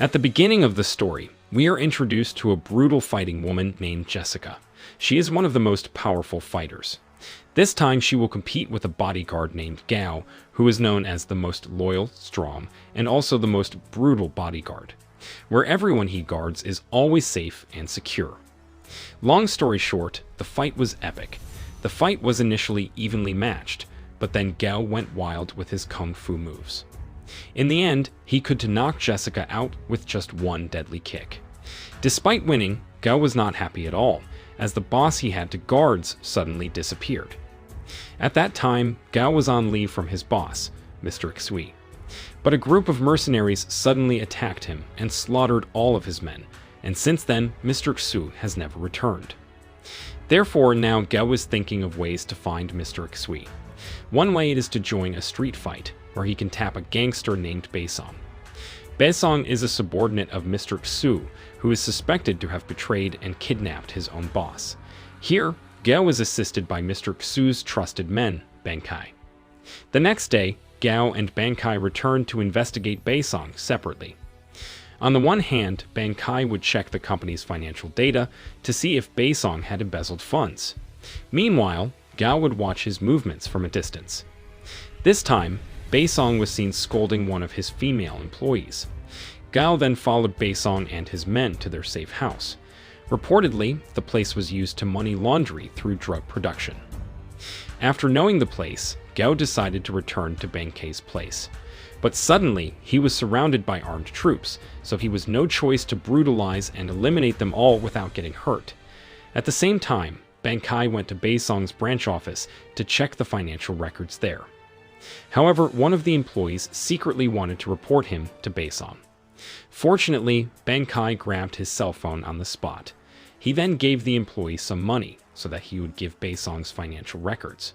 At the beginning of the story, we are introduced to a brutal fighting woman named Jessica. She is one of the most powerful fighters. This time she will compete with a bodyguard named Gao, who is known as the most loyal, strong, and also the most brutal bodyguard, where everyone he guards is always safe and secure. Long story short, the fight was epic. The fight was initially evenly matched, but then Gao went wild with his kung fu moves. In the end, he could knock Jessica out with just one deadly kick. Despite winning, Gao was not happy at all, as the boss he had to guard suddenly disappeared. At that time, Gao was on leave from his boss, Mr. Xui. But a group of mercenaries suddenly attacked him and slaughtered all of his men, and since then, Mr. Xu has never returned. Therefore, now Gao is thinking of ways to find Mr. Xui. One way is to join a street fight, where he can tap a gangster named Baisong. Baisong is a subordinate of Mr. Xu, who is suspected to have betrayed and kidnapped his own boss. Here, Gao is assisted by Mr. Xu's trusted men, Bankai. The next day, Gao and Bankai returned to investigate Baisong separately. On the one hand, Bankai would check the company's financial data to see if Baisong had embezzled funds. Meanwhile, Gao would watch his movements from a distance. This time, Baisong was seen scolding one of his female employees. Gao then followed Baisong and his men to their safe house. Reportedly, the place was used to money laundry through drug production. After knowing the place, Gao decided to return to Bankai's place. But suddenly, he was surrounded by armed troops, so he was no choice to brutalize and eliminate them all without getting hurt. At the same time, Bankai went to Baisong's branch office to check the financial records there. However, one of the employees secretly wanted to report him to Baisong. Fortunately, Bankai grabbed his cell phone on the spot. He then gave the employee some money so that he would give Baisong's financial records.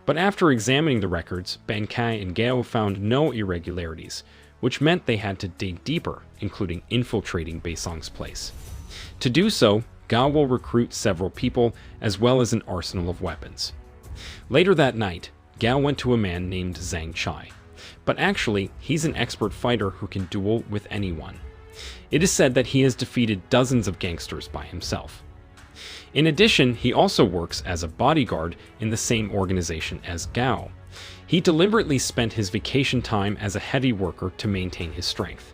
But after examining the records, Bankai and Gao found no irregularities, which meant they had to dig deeper, including infiltrating Baisong's place. To do so, Gao will recruit several people as well as an arsenal of weapons. Later that night, Gao went to a man named Zhang Chai, but actually, he's an expert fighter who can duel with anyone. It is said that he has defeated dozens of gangsters by himself. In addition, he also works as a bodyguard in the same organization as Gao. He deliberately spent his vacation time as a heavy worker to maintain his strength.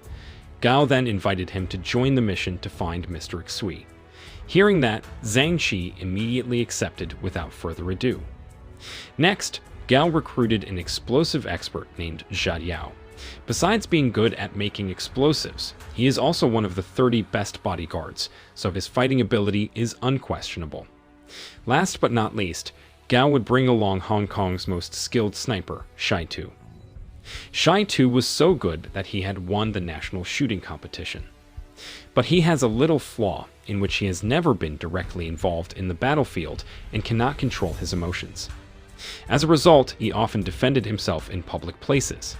Gao then invited him to join the mission to find Mr. Xui. Hearing that, Zhang Qi immediately accepted without further ado. Next, Gao recruited an explosive expert named Jia Yao. Besides being good at making explosives, he is also one of the 30 best bodyguards, so his fighting ability is unquestionable. Last but not least, Gao would bring along Hong Kong's most skilled sniper, Shai Tu. Shai Tu was so good that he had won the national shooting competition. But he has a little flaw in which he has never been directly involved in the battlefield and cannot control his emotions. As a result, he often defended himself in public places.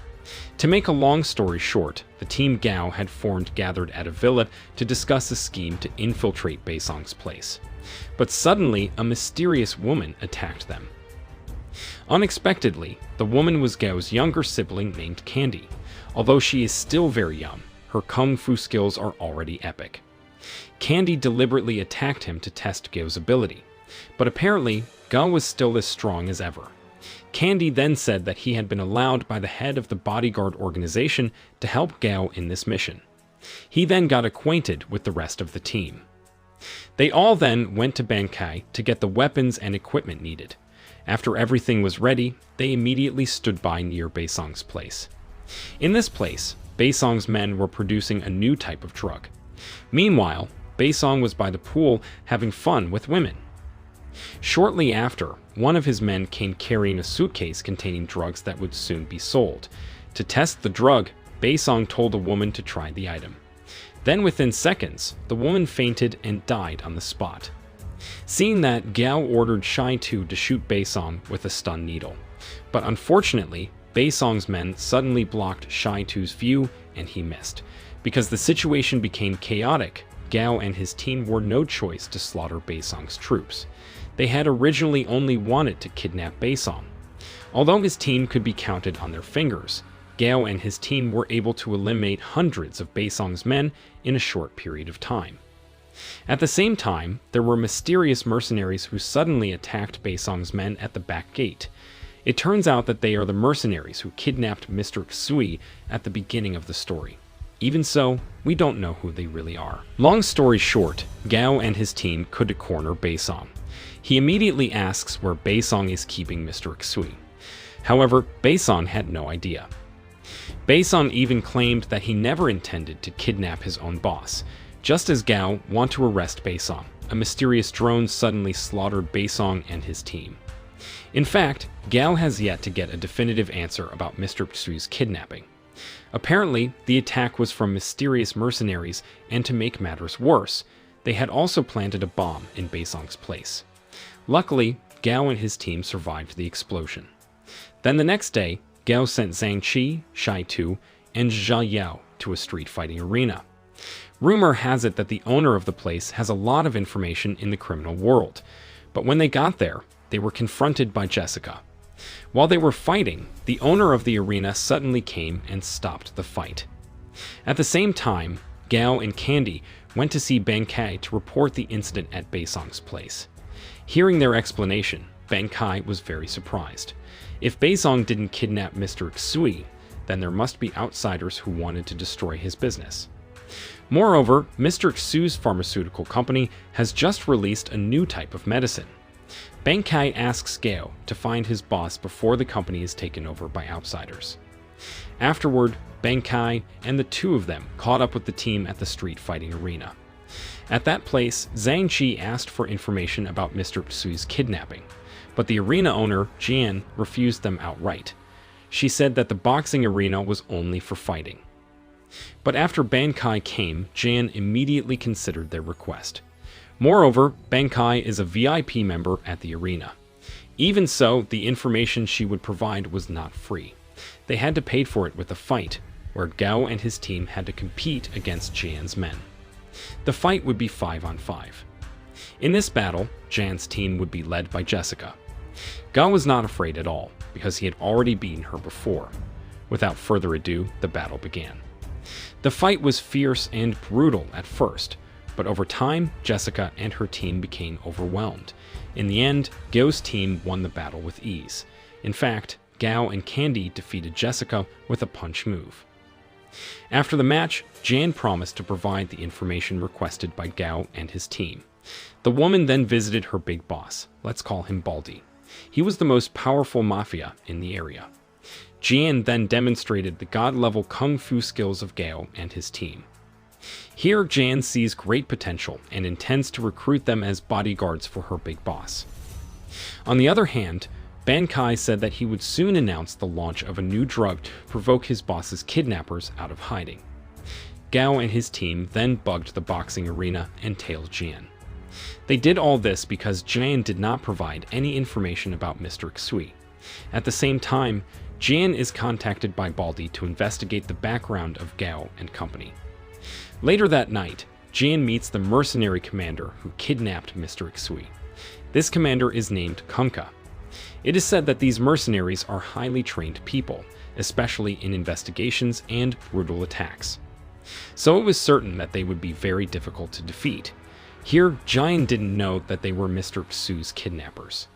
To make a long story short, the team Gao had formed gathered at a villa to discuss a scheme to infiltrate Baisong's place. But suddenly, a mysterious woman attacked them. Unexpectedly, the woman was Gao's younger sibling named Candy. Although she is still very young, her kung fu skills are already epic. Candy deliberately attacked him to test Gao's ability, but apparently, Gao was still as strong as ever. Candy then said that he had been allowed by the head of the bodyguard organization to help Gao in this mission. He then got acquainted with the rest of the team. They all then went to Bankai to get the weapons and equipment needed. After everything was ready, they immediately stood by near Baisong's place. In this place, Baisong's men were producing a new type of drug. Meanwhile, Baisong was by the pool having fun with women. Shortly after, one of his men came carrying a suitcase containing drugs that would soon be sold. To test the drug, Baisong told a woman to try the item. Then within seconds, the woman fainted and died on the spot. Seeing that, Gao ordered Shai Tu to shoot Baisong with a stun needle. But unfortunately, Baisong's men suddenly blocked Shai Tu's view and he missed. Because the situation became chaotic, Gao and his team were no choice to slaughter Baisong's troops. They had originally only wanted to kidnap Baisong. Although his team could be counted on their fingers, Gao and his team were able to eliminate hundreds of Baisong's men in a short period of time. At the same time, there were mysterious mercenaries who suddenly attacked Baisong's men at the back gate. It turns out that they are the mercenaries who kidnapped Mr. Xui at the beginning of the story. Even so, we don't know who they really are. Long story short, Gao and his team could corner Baisong. He immediately asks where Baisong is keeping Mr. Xui. However, Baisong had no idea. Baisong even claimed that he never intended to kidnap his own boss. Just as Gao wanted to arrest Baisong, a mysterious drone suddenly slaughtered Baisong and his team. In fact, Gao has yet to get a definitive answer about Mr. Xui's kidnapping. Apparently, the attack was from mysterious mercenaries, and to make matters worse, they had also planted a bomb in Baisong's place. Luckily, Gao and his team survived the explosion. Then the next day, Gao sent Zhang Qi, Shai Tu, and Zhao Yao to a street fighting arena. Rumor has it that the owner of the place has a lot of information in the criminal world, but when they got there, they were confronted by Jessica. While they were fighting, the owner of the arena suddenly came and stopped the fight. At the same time, Gao and Candy went to see Ban Kai to report the incident at Baisong's place. Hearing their explanation, Ban Kai was very surprised. If Baisong didn't kidnap Mr. Xui, then there must be outsiders who wanted to destroy his business. Moreover, Mr. Xu's pharmaceutical company has just released a new type of medicine. Ban Kai asks Gao to find his boss before the company is taken over by outsiders. Afterward, Ban Kai and the two of them caught up with the team at the street fighting arena. At that place, Zhang Qi asked for information about Mr. Xui's kidnapping, but the arena owner, Jian, refused them outright. She said that the boxing arena was only for fighting. But after Ban Kai came, Jian immediately considered their request. Moreover, Ban Kai is a VIP member at the arena. Even so, the information she would provide was not free. They had to pay for it with a fight, where Gao and his team had to compete against Jian's men. The fight would be 5-on-5. In this battle, Jian's team would be led by Jessica. Gao was not afraid at all, because he had already beaten her before. Without further ado, the battle began. The fight was fierce and brutal at first, but over time, Jessica and her team became overwhelmed. In the end, Gao's team won the battle with ease. In fact, Gao and Candy defeated Jessica with a punch move. After the match, Jian promised to provide the information requested by Gao and his team. The woman then visited her big boss, let's call him Baldy. He was the most powerful mafia in the area. Jian then demonstrated the god-level kung fu skills of Gao and his team. Here, Jian sees great potential and intends to recruit them as bodyguards for her big boss. On the other hand, Ban Kai said that he would soon announce the launch of a new drug to provoke his boss's kidnappers out of hiding. Gao and his team then bugged the boxing arena and tailed Jian. They did all this because Jian did not provide any information about Mr. Xui. At the same time, Jian is contacted by Baldy to investigate the background of Gao and company. Later that night, Jian meets the mercenary commander who kidnapped Mr. Xui. This commander is named Kunka. It is said that these mercenaries are highly trained people, especially in investigations and brutal attacks. So it was certain that they would be very difficult to defeat. Here, Jian didn't know that they were Mr. Xu's kidnappers.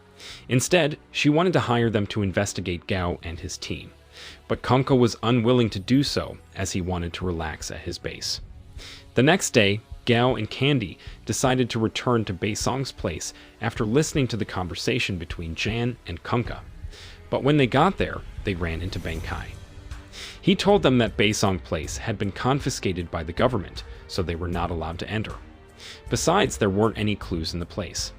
Instead, she wanted to hire them to investigate Gao and his team. But Kunka was unwilling to do so, as he wanted to relax at his base. The next day, Gao and Candy decided to return to Baisong's place after listening to the conversation between Jian and Kunka. But when they got there, they ran into Ban Kai. He told them that Baisong Place had been confiscated by the government, so they were not allowed to enter. Besides, there weren't any clues in the place.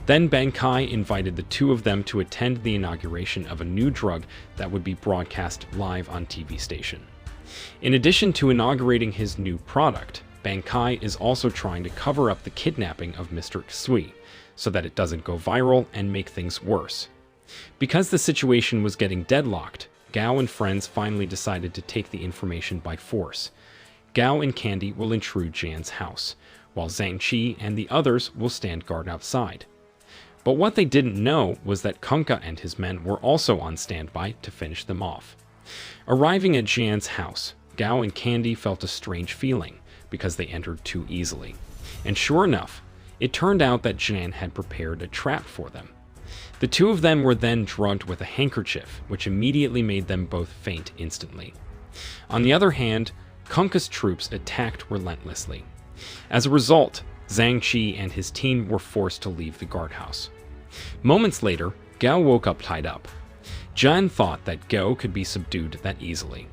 Then Ban Kai invited the two of them to attend the inauguration of a new drug that would be broadcast live on TV station. In addition to inaugurating his new product, Ban Kai is also trying to cover up the kidnapping of Mr. Xui, so that it doesn't go viral and make things worse. Because the situation was getting deadlocked, Gao and friends finally decided to take the information by force. Gao and Candy will intrude Jian's house, while Zhang Qi and the others will stand guard outside. But what they didn't know was that Kunka and his men were also on standby to finish them off. Arriving at Jan's house, Gao and Candy felt a strange feeling because they entered too easily. And sure enough, it turned out that Jan had prepared a trap for them. The two of them were then drugged with a handkerchief, which immediately made them both faint instantly. On the other hand, Kunka's troops attacked relentlessly. As a result, Zhang Qi and his team were forced to leave the guardhouse. Moments later, Gao woke up tied up. Jan thought that Gao could be subdued that easily.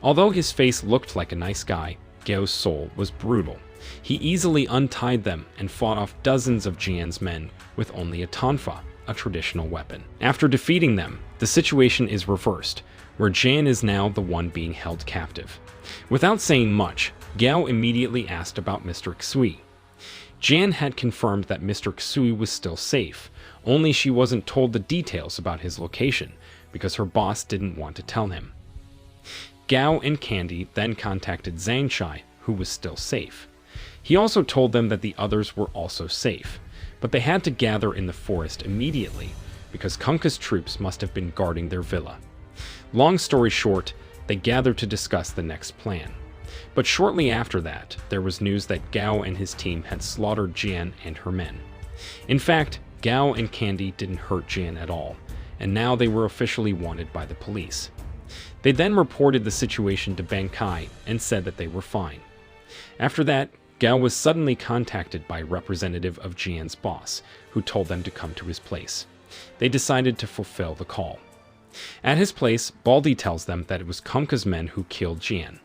Although his face looked like a nice guy, Gao's soul was brutal. He easily untied them and fought off dozens of Jan's men with only a tonfa, a traditional weapon. After defeating them, the situation is reversed, where Jan is now the one being held captive. Without saying much, Gao immediately asked about Mr. Xui. Jan had confirmed that Mr. Xui was still safe, only she wasn't told the details about his location because her boss didn't want to tell him. Gao and Candy then contacted Zhang Chai, who was still safe. He also told them that the others were also safe, but they had to gather in the forest immediately because Kunka's troops must have been guarding their villa. Long story short, they gathered to discuss the next plan. But shortly after that, there was news that Gao and his team had slaughtered Jan and her men. In fact, Gao and Candy didn't hurt Jan at all, and now they were officially wanted by the police. They then reported the situation to Bang Kai and said that they were fine. After that, Gao was suddenly contacted by a representative of Jan's boss, who told them to come to his place. They decided to fulfill the call. At his place, Baldy tells them that it was Kunka's men who killed Jan.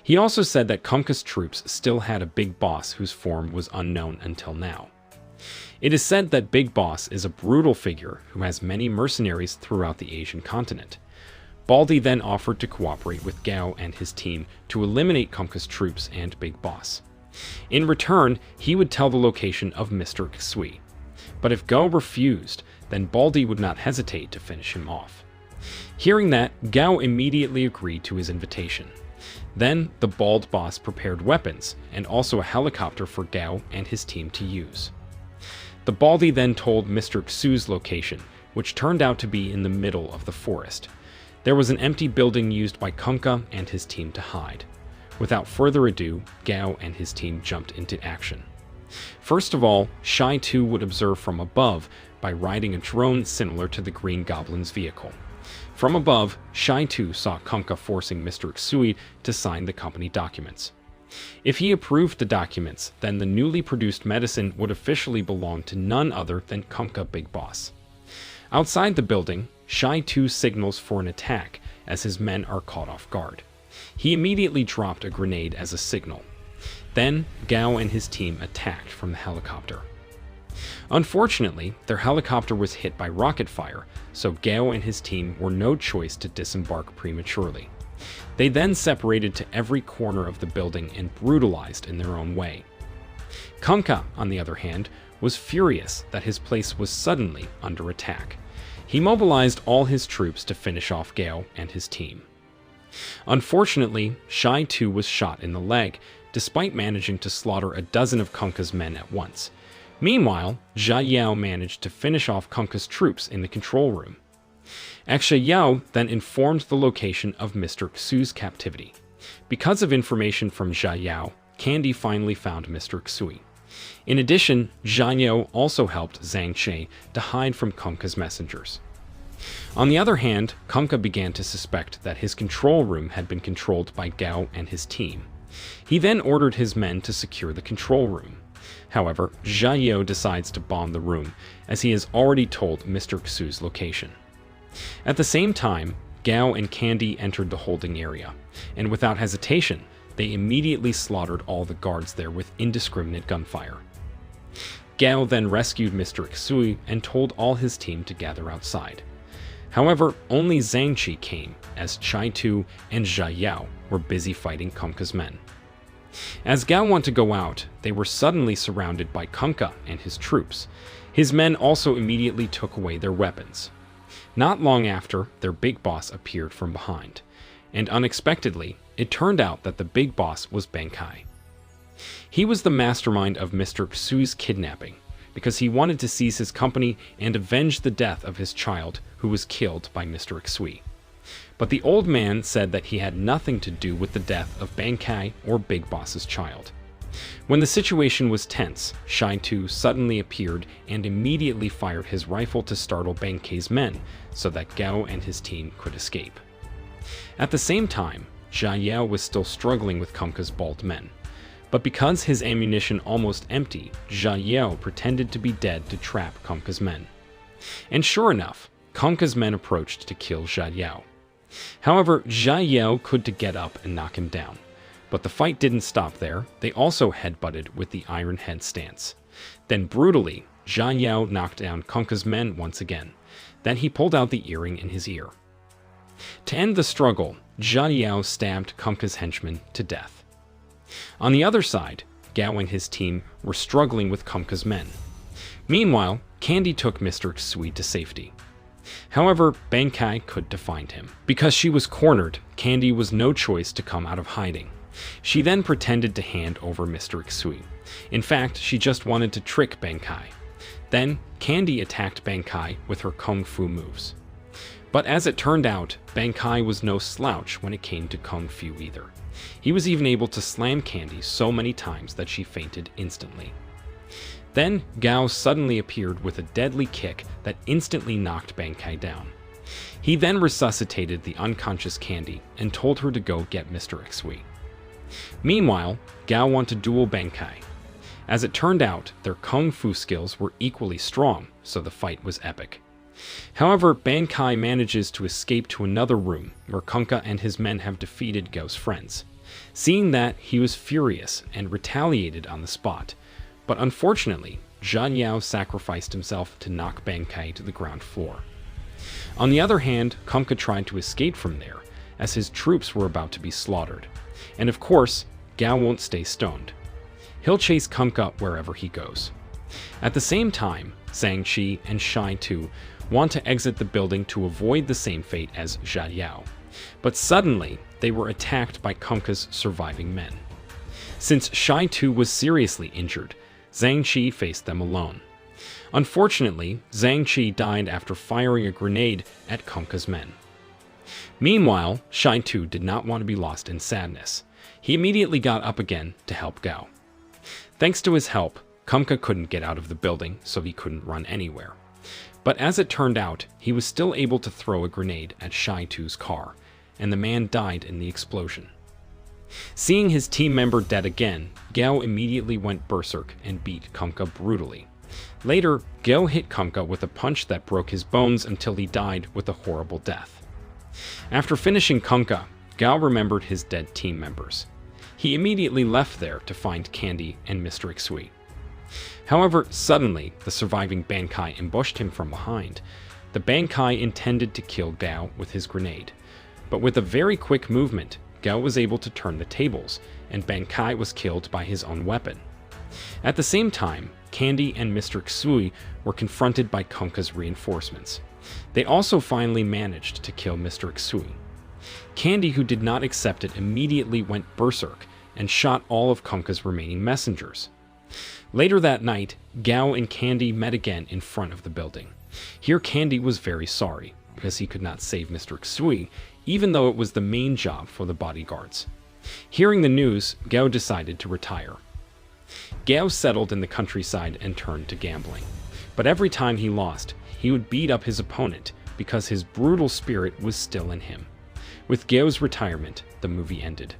He also said that Kunka's troops still had a big boss whose form was unknown until now. It is said that Big Boss is a brutal figure who has many mercenaries throughout the Asian continent. Baldy then offered to cooperate with Gao and his team to eliminate Kunka's troops and Big Boss. In return, he would tell the location of Mr. Xui. But if Gao refused, then Baldy would not hesitate to finish him off. Hearing that, Gao immediately agreed to his invitation. Then, the bald boss prepared weapons and also a helicopter for Gao and his team to use. The Baldy then told Mr. Xu's location, which turned out to be in the middle of the forest. There was an empty building used by Kunka and his team to hide. Without further ado, Gao and his team jumped into action. First of all, Shai 2 would observe from above by riding a drone similar to the Green Goblin's vehicle. From above, Shai 2 saw Kunka forcing Mr. Xui to sign the company documents. If he approved the documents, then the newly produced medicine would officially belong to none other than Kunka Big Boss. Outside the building, Shai 2 signals for an attack as his men are caught off guard. He immediately dropped a grenade as a signal. Then, Gao and his team attacked from the helicopter. Unfortunately, their helicopter was hit by rocket fire, so Gao and his team were no choice to disembark prematurely. They then separated to every corner of the building and brutalized in their own way. Kunka, on the other hand, was furious that his place was suddenly under attack. He mobilized all his troops to finish off Gao and his team. Unfortunately, Shai 2 was shot in the leg, despite managing to slaughter a dozen of Kunka's men at once. Meanwhile, Jia Yao managed to finish off Kunka's troops in the control room. Aksha Yao then informed the location of Mr. Xu's captivity. Because of information from Jia Yao, Candy finally found Mr. Xui. In addition, Jia Yao also helped Zhang Che to hide from Kunka's messengers. On the other hand, Kunka began to suspect that his control room had been controlled by Gao and his team. He then ordered his men to secure the control room. However, Jia Yao decides to bomb the room, as he has already told Mr. Xu's location. At the same time, Gao and Candy entered the holding area, and without hesitation, they immediately slaughtered all the guards there with indiscriminate gunfire. Gao then rescued Mr. Xui and told all his team to gather outside. However, only Zhang Qi came, as Shai 2 and Jia Yao were busy fighting Kunka's men. As Gao wanted to go out, they were suddenly surrounded by Kunka and his troops. His men also immediately took away their weapons. Not long after, their big boss appeared from behind, and unexpectedly, it turned out that the big boss was Bang Kai. He was the mastermind of Mr. Xu's kidnapping, because he wanted to seize his company and avenge the death of his child, who was killed by Mr. Xui. But the old man said that he had nothing to do with the death of Bankai or Big Boss's child. When the situation was tense, Sci-fi suddenly appeared and immediately fired his rifle to startle Bankai's men so that Gao and his team could escape. At the same time, Jia Yao was still struggling with Kumka's bald men. But because his ammunition almost empty, Jia Yao pretended to be dead to trap Kumka's men. And sure enough, Kumka's men approached to kill Jia Yao. However, Jia Yao could get up and knock him down. But the fight didn't stop there. They also headbutted with the iron head stance. Then brutally, Jia Yao knocked down Kumka's men once again. Then he pulled out the earring in his ear. To end the struggle, Jia Yao stabbed Kumka's henchman to death. On the other side, Gao and his team were struggling with Kumka's men. Meanwhile, Candy took Mr. Xui to safety. However, Bankai couldn't find him. Because she was cornered, Candy was no choice to come out of hiding. She then pretended to hand over Mr. Xui. In fact, she just wanted to trick Bankai. Then, Candy attacked Bankai with her kung fu moves. But as it turned out, Bankai was no slouch when it came to kung fu either. He was even able to slam Candy so many times that she fainted instantly. Then, Gao suddenly appeared with a deadly kick that instantly knocked Bankai down. He then resuscitated the unconscious Candy and told her to go get Mr. Xui. Meanwhile, Gao wanted to duel Bankai. As it turned out, their kung fu skills were equally strong, so the fight was epic. However, Bankai manages to escape to another room where Kumka and his men have defeated Gao's friends. Seeing that, he was furious and retaliated on the spot. But unfortunately, Jia Yao sacrificed himself to knock Bankai to the ground floor. On the other hand, Kumka tried to escape from there, as his troops were about to be slaughtered. And of course, Gao won't stay stoned. He'll chase Kumka wherever he goes. At the same time, Zhang Qi and Sci-fi want to exit the building to avoid the same fate as Jia Yao. But suddenly, they were attacked by Kumka's surviving men. Since Sci-fi was seriously injured, Zhang Qi faced them alone. Unfortunately, Zhang Qi died after firing a grenade at Kumka's men. Meanwhile, Sci-fi did not want to be lost in sadness. He immediately got up again to help Gao. Thanks to his help, Kumka couldn't get out of the building, so he couldn't run anywhere. But as it turned out, he was still able to throw a grenade at Sci-fi's car, and the man died in the explosion. Seeing his team member dead again, Gao immediately went berserk and beat Kumka brutally. Later, Gao hit Kumka with a punch that broke his bones until he died with a horrible death. After finishing Kumka, Gao remembered his dead team members. He immediately left there to find Candy and Mr. Xui. However, suddenly, the surviving Bankai ambushed him from behind. The Bankai intended to kill Gao with his grenade. But with a very quick movement, Gao was able to turn the tables, and Bankai was killed by his own weapon. At the same time, Candy and Mr. Xui were confronted by Kumka's reinforcements. They also finally managed to kill Mr. Xui. Candy, who did not accept it, immediately went berserk and shot all of Kumka's remaining messengers. Later that night, Gao and Candy met again in front of the building. Here Candy was very sorry, because he could not save Mr. Xui, even though it was the main job for the bodyguards. Hearing the news, Gao decided to retire. Gao settled in the countryside and turned to gambling. But every time he lost, he would beat up his opponent because his brutal spirit was still in him. With Gao's retirement, the movie ended.